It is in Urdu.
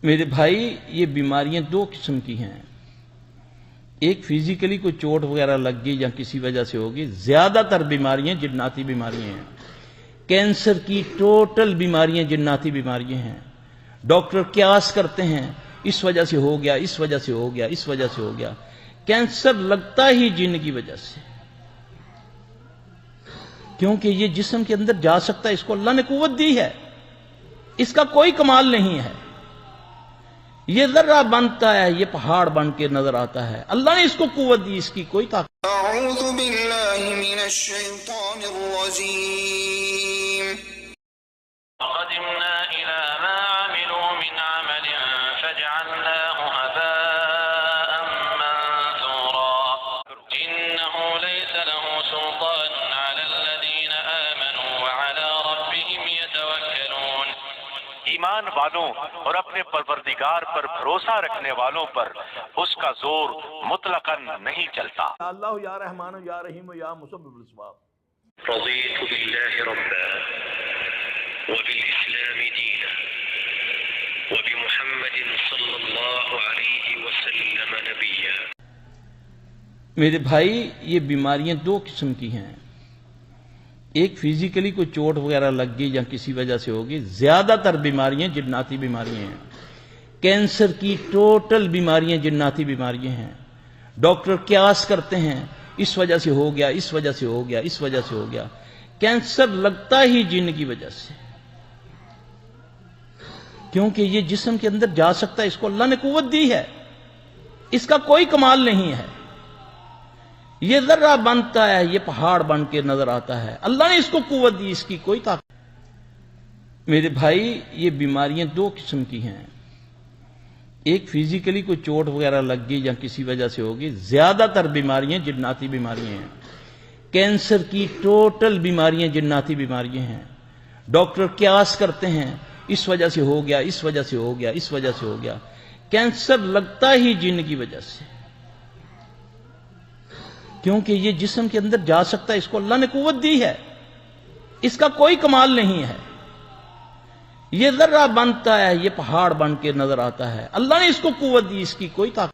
میرے بھائی، یہ بیماریاں دو قسم کی ہیں۔ ایک فزیکلی کوئی چوٹ وغیرہ لگ گئی یا کسی وجہ سے ہوگی، زیادہ تر بیماریاں جناتی بیماریاں ہیں۔ کینسر کی ٹوٹل بیماریاں جناتی بیماریاں ہیں۔ ڈاکٹر قیاس کرتے ہیں اس وجہ سے ہو گیا، اس وجہ سے ہو گیا، اس وجہ سے ہو گیا۔ کینسر لگتا ہی جن کی وجہ سے، کیونکہ یہ جسم کے اندر جا سکتا ہے، اس کو اللہ نے قوت دی ہے، اس کا کوئی کمال نہیں ہے۔ یہ ذرہ بنتا ہے، یہ پہاڑ بن کے نظر آتا ہے، اللہ نے اس کو قوت دی، اس کی کوئی طاقت۔ اعوذ باللہ من الشیطان الرجیم۔ وقدمنا إلى ما عملوا من عمل فجعلناه هباء منثورا إنه ليس له سلطان على الذين آمنوا وعلى ربهم يتوكلون۔ ایمان والوں اور اپنے پروردگار پر بھروسہ رکھنے والوں پر اس کا زور مطلقاً نہیں چلتا۔ اللہ یا رحمان یا رحیم یا مسبب الاسباب۔ رضيت بالله ربا وبالإسلام دينا وبمحمد صلى الله عليه وسلم نبيا۔ میرے بھائی، یہ بیماریاں دو قسم کی ہیں۔ ایک فزیکلی کوئی چوٹ وغیرہ لگ گئی یا کسی وجہ سے ہوگی، زیادہ تر بیماریاں جناتی بیماریاں ہیں۔ کینسر کی ٹوٹل بیماریاں جناتی بیماریاں ہیں۔ ڈاکٹر قیاس کرتے ہیں اس وجہ سے ہو گیا، اس وجہ سے ہو گیا، اس وجہ سے ہو گیا۔ کینسر لگتا ہی جن کی وجہ سے، کیونکہ یہ جسم کے اندر جا سکتا ہے، اس کو اللہ نے قوت دی ہے، اس کا کوئی کمال نہیں ہے۔ یہ ذرہ بنتا ہے، یہ پہاڑ بن کے نظر آتا ہے، اللہ نے اس کو قوت دی، اس کی کوئی طاقت۔ میرے بھائی، یہ بیماریاں دو قسم کی ہیں۔ ایک فزیکلی کوئی چوٹ وغیرہ لگ گئی یا کسی وجہ سے ہوگی، زیادہ تر بیماریاں جناتی بیماریاں ہیں۔ کینسر کی ٹوٹل بیماریاں جناتی بیماریاں ہیں۔ ڈاکٹر قیاس کرتے ہیں اس وجہ سے ہو گیا، اس وجہ سے ہو گیا، اس وجہ سے ہو گیا۔ کینسر لگتا ہی جن کی وجہ سے، کیونکہ یہ جسم کے اندر جا سکتا ہے، اس کو اللہ نے قوت دی ہے، اس کا کوئی کمال نہیں ہے۔ یہ ذرہ بنتا ہے، یہ پہاڑ بن کے نظر آتا ہے، اللہ نے اس کو قوت دی، اس کی کوئی طاقت۔